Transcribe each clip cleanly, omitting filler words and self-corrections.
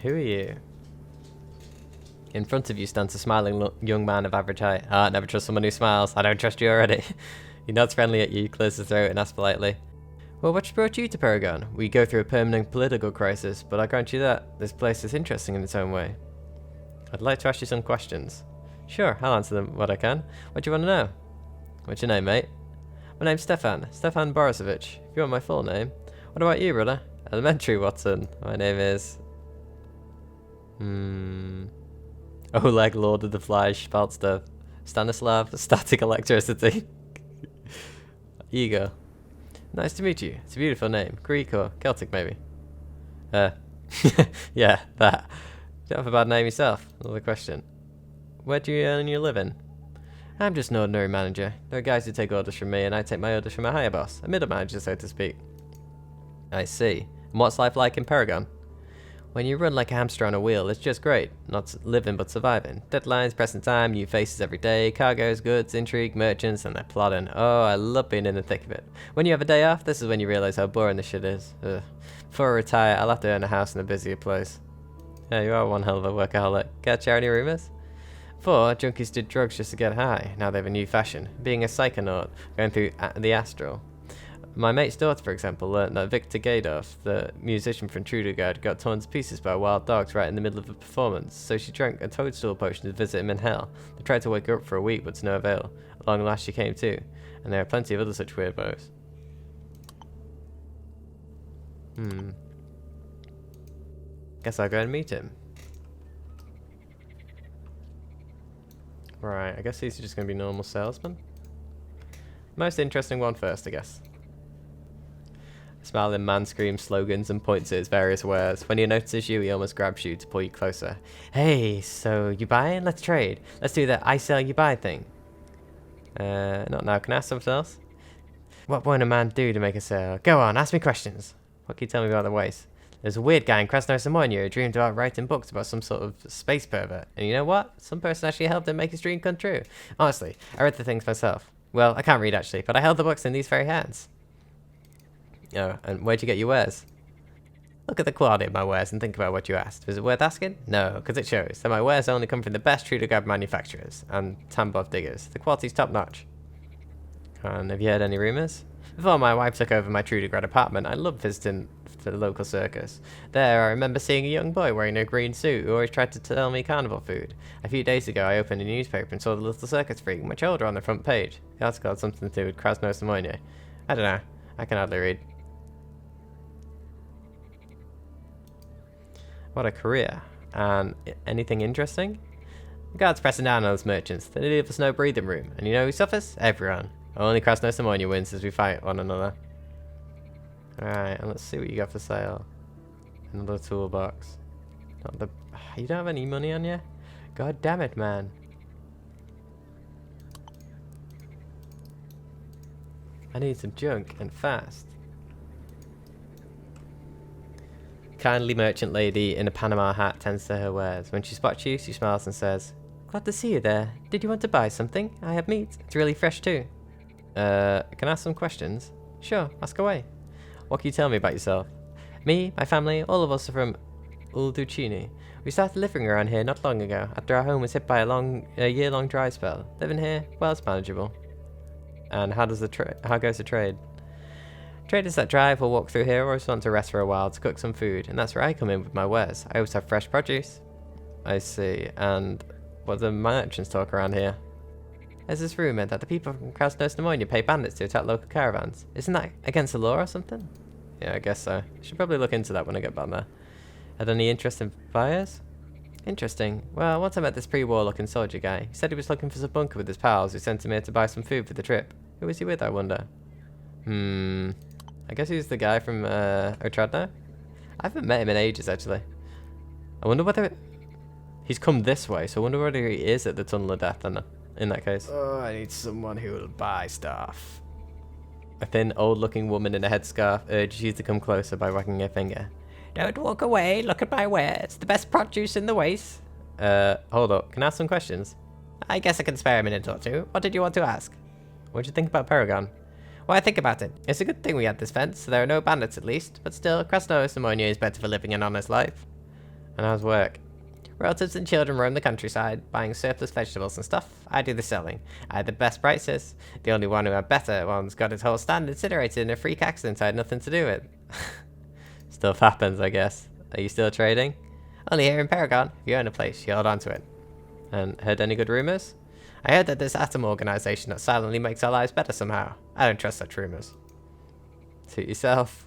Who are you? In front of you stands a smiling young man of average height. Ah, never trust someone who smiles. I don't trust you already. He nods friendly at you, clears his throat and asks politely, well, what brought you to Peregon? We go through a permanent political crisis, but I grant you that this place is interesting in its own way. I'd like to ask you some questions. Sure, I'll answer them what I can. What do you want to know? What's your name, mate? My name's Stefan Borisovich, if you want my full name. What about you, brother? Elementary, Watson. My name is... Oleg, Lord of the Flies, spelt stuff. Stanislav, static electricity. Igor. Nice to meet you. It's a beautiful name. Greek or Celtic, maybe? Yeah, that. You don't have a bad name yourself. Another question. Where do you earn your living? I'm just an ordinary manager. There are guys who take orders from me, and I take my orders from a higher boss. A middle manager, so to speak. I see. And what's life like in Peregon? When you run like a hamster on a wheel, it's just great. Not living, but surviving. Deadlines, pressing time, new faces every day, cargoes, goods, intrigue, merchants, and they're plotting. Oh, I love being in the thick of it. When you have a day off, this is when you realise how boring this shit is. Ugh. Before I retire, I'll have to earn a house in a busier place. Yeah, you are one hell of a workaholic. Get charity rumours? Before, junkies did drugs just to get high. Now they have a new fashion. Being a psychonaut, going through the astral. My mate's daughter, for example, learnt that Victor Gadorf, the musician from Trudogard, got torn to pieces by wild dogs right in the middle of a performance, so she drank a toadstool potion to visit him in hell. They tried to wake her up for a week, but to no avail. At long last she came to, and there are plenty of other such weirdos. Guess I'll go and meet him. Right, I guess these are just going to be normal salesmen. Most interesting one first, I guess. Smiling man screams slogans and points at his various wares. When he notices you, he almost grabs you to pull you closer. Hey, so you buying? Let's trade. Let's do the I sell, you buy thing. Not now. Can I ask something else? What would a man do to make a sale? Go on, ask me questions. What can you tell me about the waste? There's a weird guy in Krasnoye who dreamed about writing books about some sort of space pervert. And you know what? Some person actually helped him make his dream come true. Honestly, I read the things myself. Well, I can't read actually, but I held the books in these very hands. Oh, and where'd you get your wares? Look at the quality of my wares and think about what you asked. Was it worth asking? No, because it shows that my wares only come from the best Trudogard manufacturers and Tambov diggers. The quality's top notch. And have you heard any rumours? Before my wife took over my Trudogard apartment, I loved visiting the local circus. There, I remember seeing a young boy wearing a green suit who always tried to tell me carnival food. A few days ago, I opened a newspaper and saw the little circus freak, much older, on the front page. The article had something to do with Krasnoye. I don't know. I can hardly read. What a career. And anything interesting? The guards pressing down on those merchants. They leave us no breathing room. And you know who suffers? Everyone. Only Krasnoye wins as we fight one another. Alright, and let's see what you got for sale. Another toolbox. Not the... You don't have any money on you? God damn it, man. I need some junk, and fast. Kindly merchant lady in a Panama hat tends to her wares. When she spots you, she smiles and says, glad to see you there. Did you want to buy something? I have meat. It's really fresh too. Can I ask some questions? Sure, ask away. What can you tell me about yourself? Me, my family, all of us are from Ulducini. We started living around here not long ago, after our home was hit by a year-long dry spell. Living here, well, it's manageable. And how goes the trade? Traders that drive or walk through here always want to rest for a while to cook some food, and that's where I come in with my wares. I always have fresh produce. I see. And what do the merchants talk around here? There's this rumour that the people from Krasnoye pay bandits to attack local caravans. Isn't that against the law or something? Yeah, I guess so. Should probably look into that when I get back there. Had any interest in buyers? Interesting. Well, once I met this pre-war looking soldier guy. He said he was looking for some bunker with his pals who sent him here to buy some food for the trip. Who was he with, I wonder? I guess he's the guy from Otradno? I haven't met him in ages, actually. I wonder whether... He's come this way, so I wonder whether he is at the Tunnel of Death in that case. Oh, I need someone who will buy stuff. A thin, old-looking woman in a headscarf urges you to come closer by wagging her finger. Don't walk away, look at my wares. The best produce in the waste. Hold up. Can I ask some questions? I guess I can spare a minute or two. What did you want to ask? What do you think about Peregon? Well, I think about it. It's a good thing we had this fence, so there are no bandits at least. But still, Krasnoye is better for living an honest life. And how's work? Relatives and children roam the countryside, buying surplus vegetables and stuff. I do the selling. I had the best prices. The only one who had better ones got his whole stand incinerated in a freak accident I had nothing to do with. Stuff happens, I guess. Are you still trading? Only here in Peregon. If you own a place, you hold on to it. And heard any good rumours? I heard that this atom organisation that silently makes our lives better somehow. I don't trust such rumours. Suit yourself.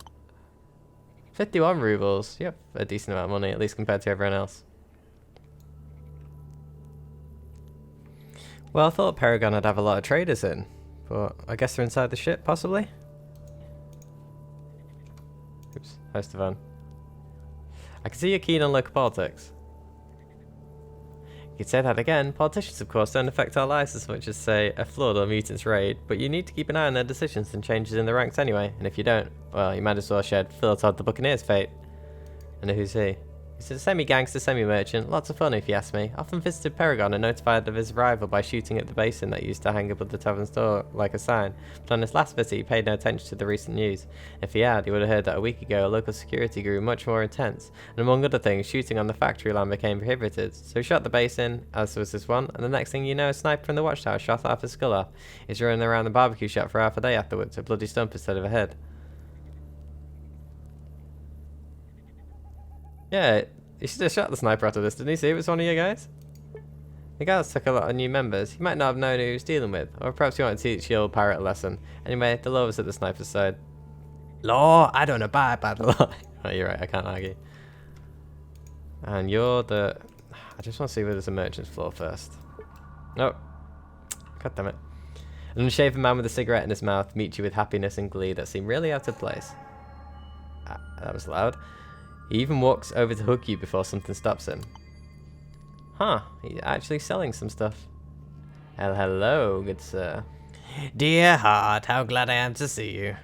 51 rubles. Yep, a decent amount of money, at least compared to everyone else. Well, I thought Peregon would have a lot of traders in, but I guess they're inside the ship, possibly? Oops, hi Stefan. I can see you're keen on local politics. You could say that again. Politicians, of course, don't affect our lives as much as, say, a flood or mutant's raid, but you need to keep an eye on their decisions and changes in the ranks anyway, and if you don't, well, you might as well shed Philotod the Buccaneer's fate. And who's he? He's a semi-gangster, semi-merchant, lots of fun if you ask me. Often visited Peregon and notified of his arrival by shooting at the basin that used to hang above the tavern's door like a sign, but on his last visit he paid no attention to the recent news. If he had, he would have heard that a week ago local security grew much more intense, and among other things, shooting on the factory land became prohibited. So he shot the basin, as was this one, and the next thing you know, a sniper from the watchtower shot half his skull off. He's running around the barbecue shop for half a day afterwards, a bloody stump instead of a head. Yeah, he should have shot the sniper after this, didn't he? See, it was one of you guys. The guards took a lot of new members. He might not have known who he was dealing with, or perhaps he wanted to teach the old pirate a lesson. Anyway, the law was at the sniper's side. Law? I don't abide by the law. Oh, you're right, I can't argue. And you're the... I just want to see where there's a merchant's floor first. Oh. God damn it. An unshaven man with a cigarette in his mouth meets you with happiness and glee that seem really out of place. That was loud. He even walks over to hug you before something stops him. Huh, he's actually selling some stuff. Hello, good sir. Dear heart, how glad I am to see you.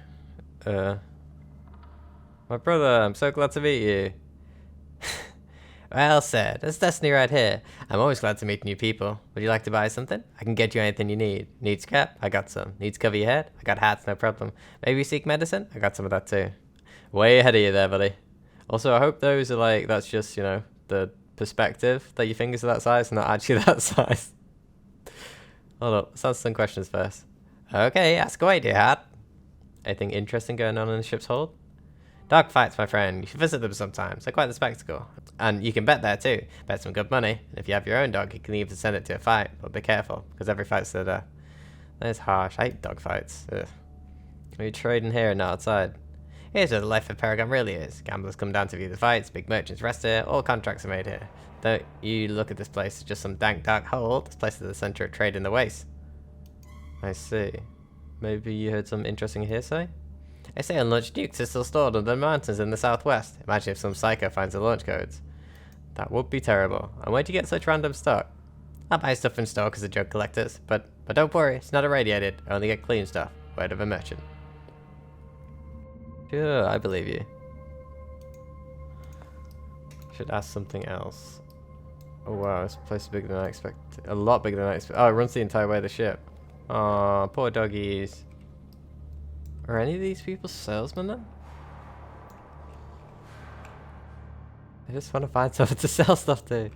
My brother, I'm so glad to meet you. Well said, that's destiny right here. I'm always glad to meet new people. Would you like to buy something? I can get you anything you need. Need scrap? I got some. Need to cover your head? I got hats, no problem. Maybe you seek medicine? I got some of that too. Way ahead of you there, buddy. Also, I hope those are like, that's just, you know, the perspective that your fingers are that size, not actually that size. Hold up, let's answer some questions first. Okay, ask away, dear heart. Anything interesting going on in the ship's hold? Dog fights, my friend. You should visit them sometimes. They're quite the spectacle. And you can bet there too. Bet some good money. And if you have your own dog, you can even send it to a fight. But be careful, because every fight's to the death. That is harsh. I hate dog fights. Ugh. Are you trading here and not outside? Here's where the life of Peregon really is. Gamblers come down to view the fights, big merchants rest here, all contracts are made here. Don't you look at this place as just some dank dark hole. This place is the centre of trade in the waste. I see. Maybe you heard some interesting hearsay? They say a launch nukes are still stored under the mountains in the southwest. Imagine if some psycho finds the launch codes. That would be terrible. And where'd you get such random stock? I buy stuff in store because of drug collectors, but don't worry, it's not irradiated. I only get clean stuff. Word of a merchant. Sure, I believe you. Should ask something else. Oh wow, this place is bigger than I expected. A lot bigger than I expected. Oh, it runs the entire way of the ship. Aw, poor doggies. Are any of these people salesmen then? I just want to find something to sell stuff to.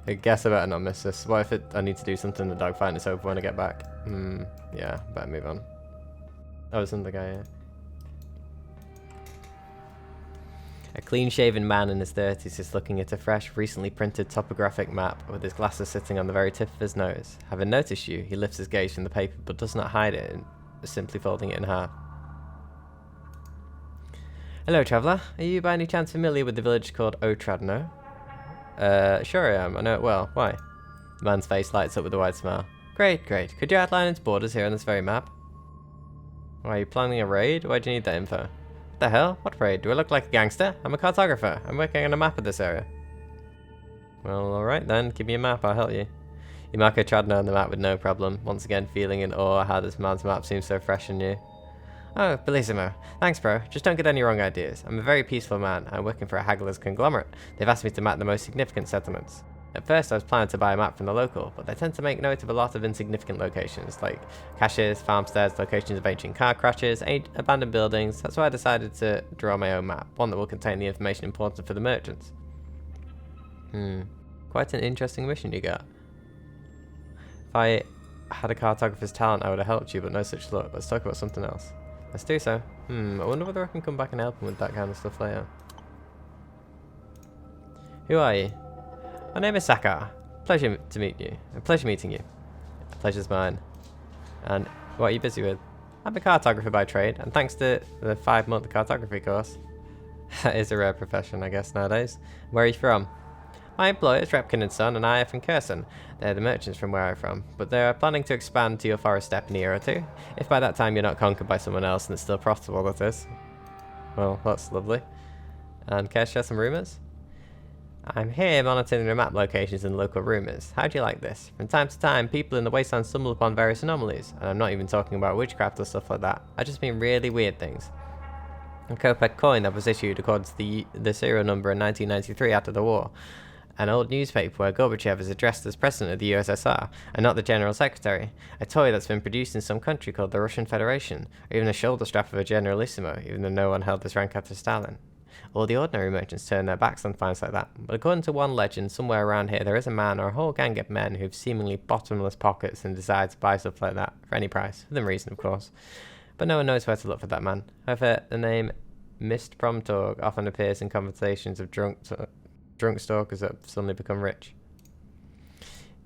I guess I better not miss this. What if I need to do something in the dogfight and it's over when I get back? Yeah, better move on. Oh, there's another guy here. A clean-shaven man in his 30s is looking at a fresh, recently printed topographic map with his glasses sitting on the very tip of his nose. Having noticed you, he lifts his gaze from the paper but does not hide it, simply folding it in half. Hello, traveller. Are you by any chance familiar with the village called Otradno? Sure I am. I know it well. Why? The man's face lights up with a wide smile. Great, great. Could you outline its borders here on this very map? Why, are you planning a raid? Why do you need that info? What the hell? What raid? Do I look like a gangster? I'm a cartographer. I'm working on a map of this area. Well, alright then. Give me a map. I'll help you. You mark Otradno on the map with no problem, once again feeling in awe how this man's map seems so fresh and new. Oh, bellissimo. Thanks, bro. Just don't get any wrong ideas. I'm a very peaceful man. I'm working for a haggler's conglomerate. They've asked me to map the most significant settlements. At first, I was planning to buy a map from the local, but they tend to make note of a lot of insignificant locations, like caches, farmsteads, locations of ancient car crashes, abandoned buildings. That's why I decided to draw my own map, one that will contain the information important for the merchants. Quite an interesting mission you got. If I had a cartographer's talent, I would have helped you, but no such luck. Let's talk about something else. Let's do so. I wonder whether I can come back and help him with that kind of stuff later. Who are you? My name is Sakar. Pleasure to meet you. A pleasure meeting you. A pleasure's mine. And what are you busy with? I'm a cartographer by trade, and thanks to the 5-month cartography course. That is a rare profession, I guess, nowadays. Where are you from? My employer is Repkin & Son, and I are from Kherson. They're the merchants from where I'm from, but they're planning to expand to your forest steppe in a year or two. If by that time you're not conquered by someone else and it's still profitable, that is. Well, that's lovely. And care to share some rumours? I'm here monitoring the map locations and local rumours. How do you like this? From time to time, people in the wasteland stumble upon various anomalies, and I'm not even talking about witchcraft or stuff like that. I just mean really weird things. A Kopek coin that was issued according to the serial number in 1993 after the war. An old newspaper where Gorbachev is addressed as president of the USSR and not the general secretary. A toy that's been produced in some country called the Russian Federation, or even a shoulder strap of a generalissimo, even though no one held this rank after Stalin. All the ordinary merchants turn their backs on finds like that, but according to one legend, somewhere around here there is a man or a whole gang of men who've seemingly bottomless pockets and decide to buy stuff like that, for any price, within reason of course. But no one knows where to look for that man. However, the name Mist Promtorg often appears in conversations of drunk stalkers that have suddenly become rich.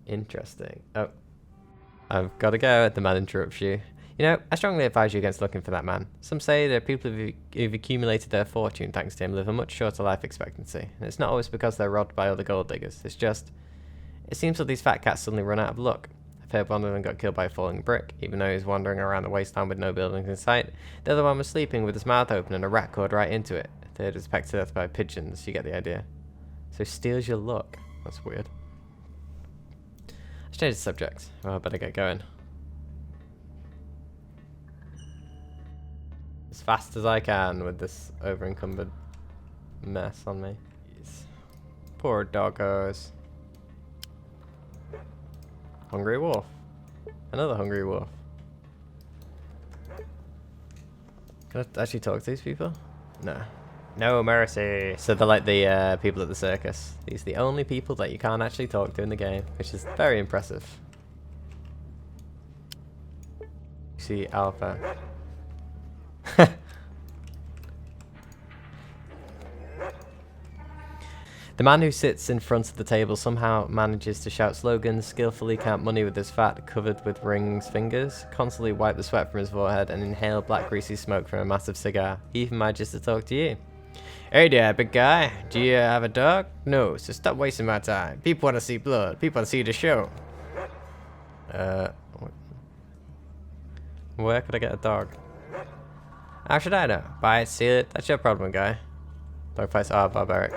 Interesting. Oh, I've got to go. The man interrupts you. You know, I strongly advise you against looking for that man. Some say that people who've accumulated their fortune thanks to him live a much shorter life expectancy. And it's not always because they're robbed by other gold diggers. It's just, it seems that these fat cats suddenly run out of luck. I've heard one of them got killed by a falling brick, even though he was wandering around the wasteland with no buildings in sight. The other one was sleeping with his mouth open and a rat caught right into it. The third was pecked to death by pigeons. You get the idea. So steals your luck. That's weird. Let's change the subject. Oh, I better get going. As fast as I can with this over-encumbered mess on me. Jeez. Poor doggos. Hungry wolf. Another hungry wolf. Can I actually talk to these people? No. No mercy. So they're like the people at the circus. These are the only people that you can't actually talk to in the game, which is very impressive. You see Alpha. The man who sits in front of the table somehow manages to shout slogans, skillfully count money with his fat, covered with rings fingers, constantly wipe the sweat from his forehead, and inhale black greasy smoke from a massive cigar. He even manages to talk to you. Hey there, big guy. Do you have a dog? No, so stop wasting my time. People want to see blood. People want to see the show. Where could I get a dog? How should I know? Buy it, steal it? That's your problem, guy. Dogfights are barbaric.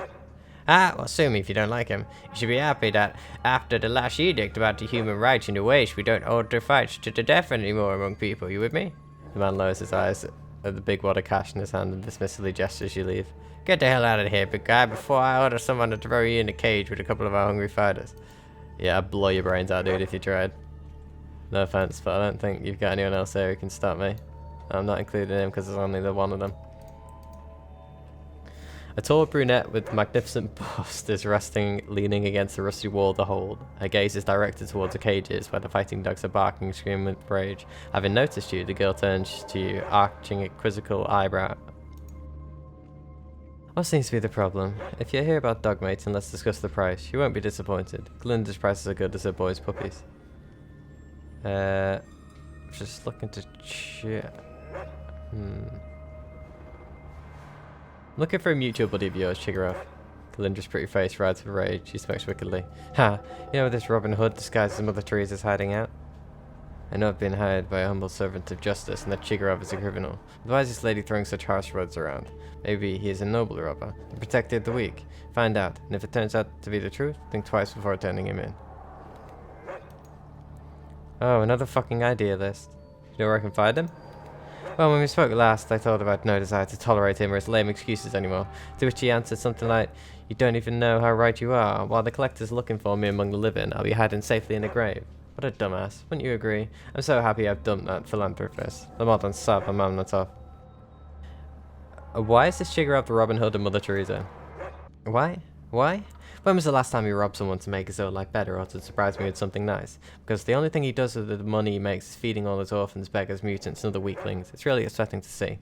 Ah, well, sue me if you don't like him. You should be happy that after the last edict about the human rights in the West, we don't order fights to the death anymore among people. You with me? The man lowers his eyes at the big wad of cash in his hand and dismissively gestures you leave. Get the hell out of here, big guy, before I order someone to throw you in a cage with a couple of our hungry fighters. Yeah, I'd blow your brains out, dude, if you tried. No offense, but I don't think you've got anyone else there who can stop me. I'm not including him because there's only the one of them. A tall brunette with magnificent bust is leaning against the rusty wall of the hold. Her gaze is directed towards the cages where the fighting dogs are barking and screaming with rage. Having noticed you, the girl turns to you, arching a quizzical eyebrow. What seems to be the problem? If you're here about dog mating, let's discuss the price. You won't be disappointed. Glinda's prices are good as her boys' puppies. Just looking to check. Looking for a mutual buddy of yours, Chigarov. Galindra's pretty face rides with rage. She smokes wickedly. Ha! You know where this Robin Hood disguised as Mother Teresa's hiding out? I know I've been hired by a humble servant of justice and that Chigarov is a criminal. Why is this lady throwing such harsh words around? Maybe he is a noble robber, the protector of the weak. Find out, and if it turns out to be the truth, think twice before turning him in. Oh, another fucking idea list. You know where I can find him? Well, when we spoke last, I thought about no desire to tolerate him or his lame excuses anymore, to which he answered something like, you don't even know how right you are. While the collector's looking for me among the living, I'll be hiding safely in a grave. What a dumbass. Wouldn't you agree? I'm so happy I've dumped that philanthropist. The modern sub, a man that's off. Why is this Chigarov the Robin Hood and Mother Teresa? Why? Why? When was the last time you robbed someone to make his own life better or to surprise me with something nice? Because the only thing he does with the money he makes is feeding all his orphans, beggars, mutants, and other weaklings. It's really upsetting to see.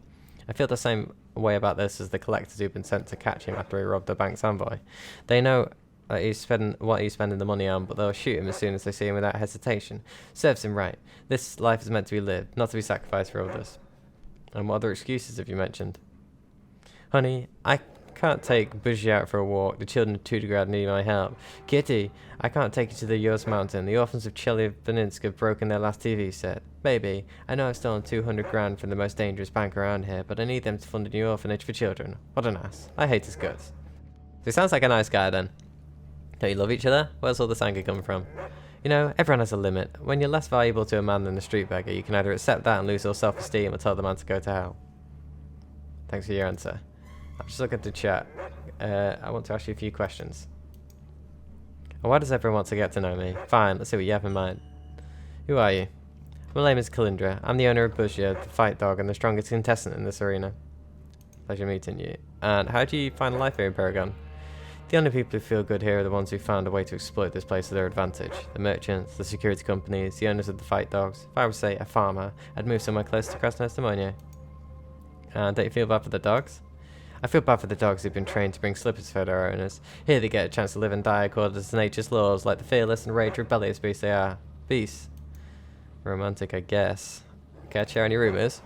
I feel the same way about this as the collectors who've been sent to catch him after he robbed the bank's envoy. They know that what he's spending the money on, but they'll shoot him as soon as they see him without hesitation. Serves him right. This life is meant to be lived, not to be sacrificed for others. And what other excuses have you mentioned? Honey, I can't take Bushy out for a walk. The children of Tudigrad need my help. Kitty, I can't take you to the Yoz Mountain. The orphans of Chelyabinsk have broken their last TV set. Baby, I know I've stolen 200 grand from the most dangerous bank around here, but I need them to fund a new orphanage for children. What an ass. I hate his guts. So he sounds like a nice guy then. Don't you love each other? Where's all this anger coming from? You know, everyone has a limit. When you're less valuable to a man than a street beggar, you can either accept that and lose all self-esteem or tell the man to go to hell. Thanks for your answer. I'll just look at the chat. I want to ask you a few questions. Why does everyone want to get to know me? Fine, let's see what you have in mind. Who are you? My name is Kalindra. I'm the owner of Buzia, the fight dog, and the strongest contestant in this arena. Pleasure meeting you. And how do you find life here in Peregon? The only people who feel good here are the ones who found a way to exploit this place to their advantage. The merchants, the security companies, the owners of the fight dogs. If I were, say, a farmer, I'd move somewhere close to Krasnostamonye. And don't you feel bad for the dogs? I feel bad for the dogs who've been trained to bring slippers for their owners. Here they get a chance to live and die according to nature's laws, like the fearless and rage rebellious beasts they are. Beasts. Romantic, I guess. Care to share any rumours?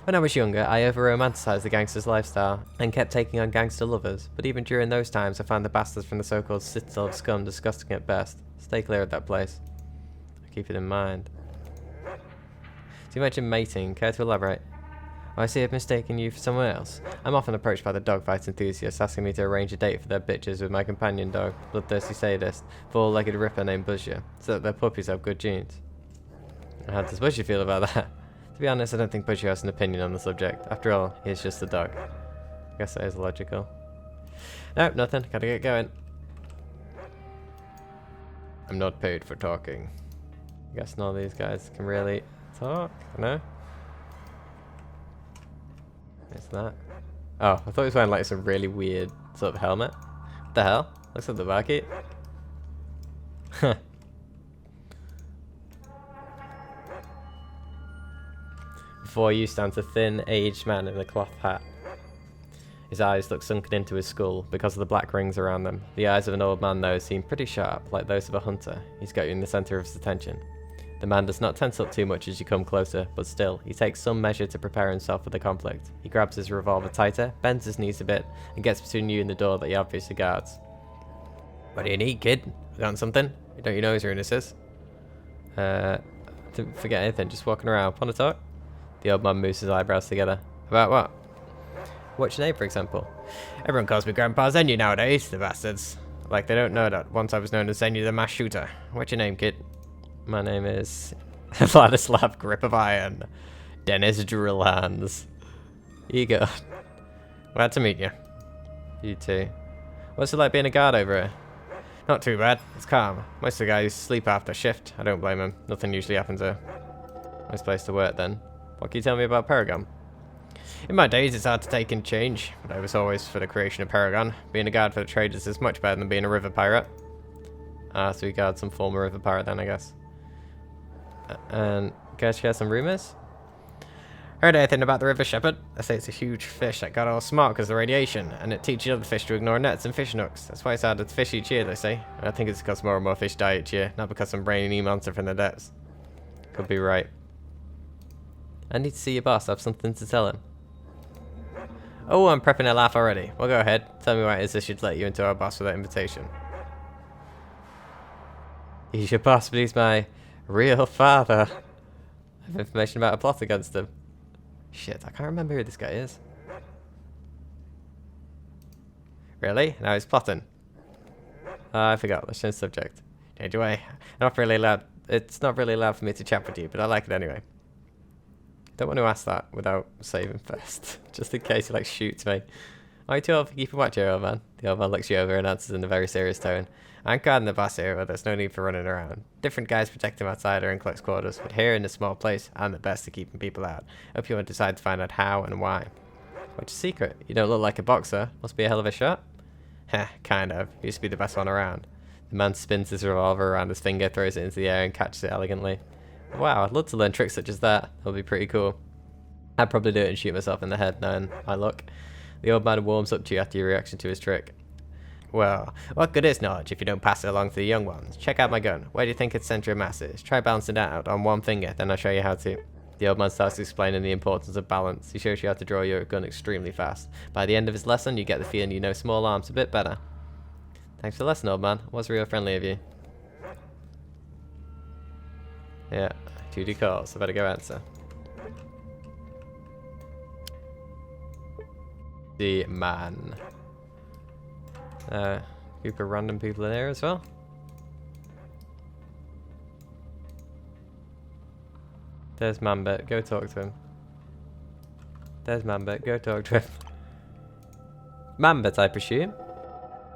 When I was younger, I over-romanticised the gangster's lifestyle and kept taking on gangster lovers, but even during those times I found the bastards from the so-called citadel of scum disgusting at best. Stay clear of that place. I keep it in mind. So you mentioned mating. Care to elaborate? Oh, I see I've mistaken you for someone else. I'm often approached by the dogfight enthusiasts asking me to arrange a date for their bitches with my companion dog, bloodthirsty sadist, four-legged ripper named Buzia, so that their puppies have good genes. And how does Buzia feel about that? To be honest, I don't think Buzia has an opinion on the subject. After all, he's just a dog. I guess that is logical. Nope, nothing. Gotta get going. I'm not paid for talking. I guess none of these guys can really talk, no? What's that? Oh, I thought he was wearing like some really weird sort of helmet. What the hell? Looks like the barkeep. Huh. Before you stands a thin, aged man in a cloth hat. His eyes look sunken into his skull because of the black rings around them. The eyes of an old man, though, seem pretty sharp, like those of a hunter. He's got you in the centre of his attention. The man does not tense up too much as you come closer, but still, he takes some measure to prepare himself for the conflict. He grabs his revolver tighter, bends his knees a bit, and gets between you and the door that he obviously guards. What do you need, kid? Got something? Don't you know whose this is? Didn't forget anything, just walking around. Want to talk? The old man moves his eyebrows together. About what? What's your name, for example? Everyone calls me Grandpa Zenu nowadays, the bastards. Like they don't know that once I was known as Zenu the mass shooter. What's your name, kid? My name is Vladislav Grip of Iron. Dennis Drill Hands. Here you go. Glad to meet you. You too. What's it like being a guard over here? Not too bad. It's calm. Most of the guys sleep after shift. I don't blame them. Nothing usually happens here. Nice place to work then. What can you tell me about Peregon? In my days, it's hard to take in change, but I was always for the creation of Peregon. Being a guard for the traders is much better than being a river pirate. Ah, so you guard some former river pirate then, I guess. And guys, share some rumors? Heard anything about the river shepherd? I say it's a huge fish that got all smart because of the radiation, and it teaches other fish to ignore nets and fish nooks. That's why it's harder to fish each year, they say. And I think it's because more and more fish die each year, not because some brainy monster from the depths. Could be right. I need to see your boss. I have something to tell him. Oh, I'm prepping a laugh already. Well, go ahead. Tell me why it is I should let you into our boss without invitation. He's your boss, but he's my real father. I have information about a plot against him. Shit, I can't remember who this guy is. Really? Now he's plotting. I forgot. Let's change the subject. Anyway, not really allowed. It's not really allowed for me to chat with you, but I like it anyway. Don't want to ask that without saving first, just in case he like shoots me. Are you too old for keeping watch here, old man? The old man looks you over and answers in a very serious tone. I'm guarding the boss here, but there's no need for running around. Different guys protect him outside or in close quarters, but here in this small place, I'm the best at keeping people out. Hope you will decide to find out how and why. What's your secret? You don't look like a boxer. Must be a hell of a shot. Heh, kind of. Used to be the best one around. The man spins his revolver around his finger, throws it into the air, and catches it elegantly. Wow, I'd love to learn tricks such as that. That would be pretty cool. I'd probably do it and shoot myself in the head, knowing my luck. The old man warms up to you after your reaction to his trick. Well, what good is knowledge if you don't pass it along to the young ones? Check out my gun. Where do you think its center of mass is? Try balancing it out on one finger, then I'll show you how to. The old man starts explaining the importance of balance. He shows you how to draw your gun extremely fast. By the end of his lesson, you get the feeling you know small arms a bit better. Thanks for the lesson, old man. Was real friendly of you. Yeah, duty calls. I better go answer. The man. Group of random people in here as well. There's Mambit, go talk to him. There's Mambit, go talk to him. Mambit, I presume?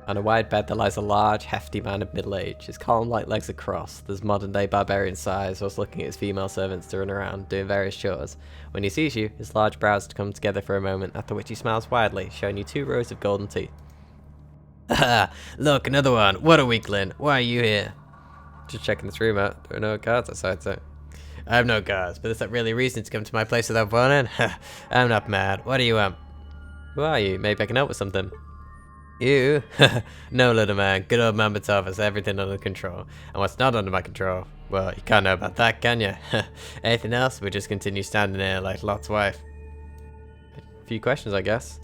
On a wide bed there lies a large, hefty man of middle age. His column-like legs are crossed. There's modern-day barbarian size, whilst looking at his female servants to run around, doing various chores. When he sees you, his large brows come together for a moment, after which he smiles widely, showing you 2 rows of golden teeth. Haha, look, another one. What a weakling. Why are you here? Just checking this room out. There are no guards outside, so... I have no guards, but is that really reason to come to my place without warning? I'm not mad. What do you want? Who are you? Maybe I can help with something. You? No, little man. Good old Mambatov has everything under control. And what's not under my control? Well, you can't know about that, can you? Anything else? We'll just continue standing here like Lot's wife. A few questions, I guess.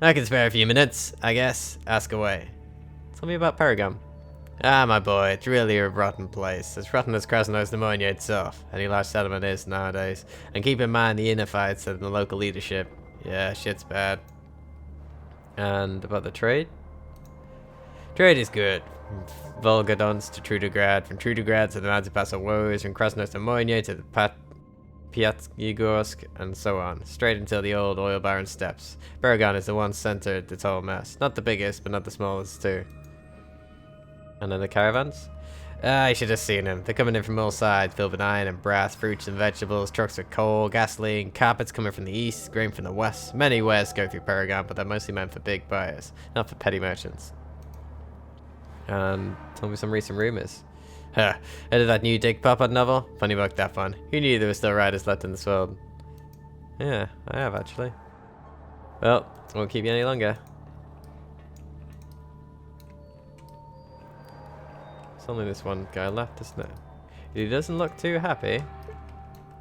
I can spare a few minutes, I guess. Ask away. Tell me about Peregon. Ah, my boy, it's really a rotten place. As rotten as Krasno's pneumonia itself. Any large settlement is nowadays. And keep in mind the inner fights and the local leadership. Yeah, shit's bad. And about the trade? Trade is good. From Volgodonsk to Trudograd, from Trudograd to the mountain pass of Woes, from Krasno's pneumonia to the Pyatigorsk, and so on, straight until the old oil baron steps. Peregon is the one centered the whole mess. Not the biggest, but not the smallest too. And then the caravans? Ah, you should have seen them. They're coming in from all sides, filled with iron and brass, fruits and vegetables, trucks with coal, gasoline, carpets coming from the east, grain from the west. Many wares go through Peregon, but they're mostly meant for big buyers, not for petty merchants. And tell me some recent rumors. Huh, heard of that new Dick Pop-Up novel? Funny about that one. Who knew there were still writers left in this world? Yeah, I have actually. Well, won't keep you any longer. There's only this one guy left, isn't it? He doesn't look too happy.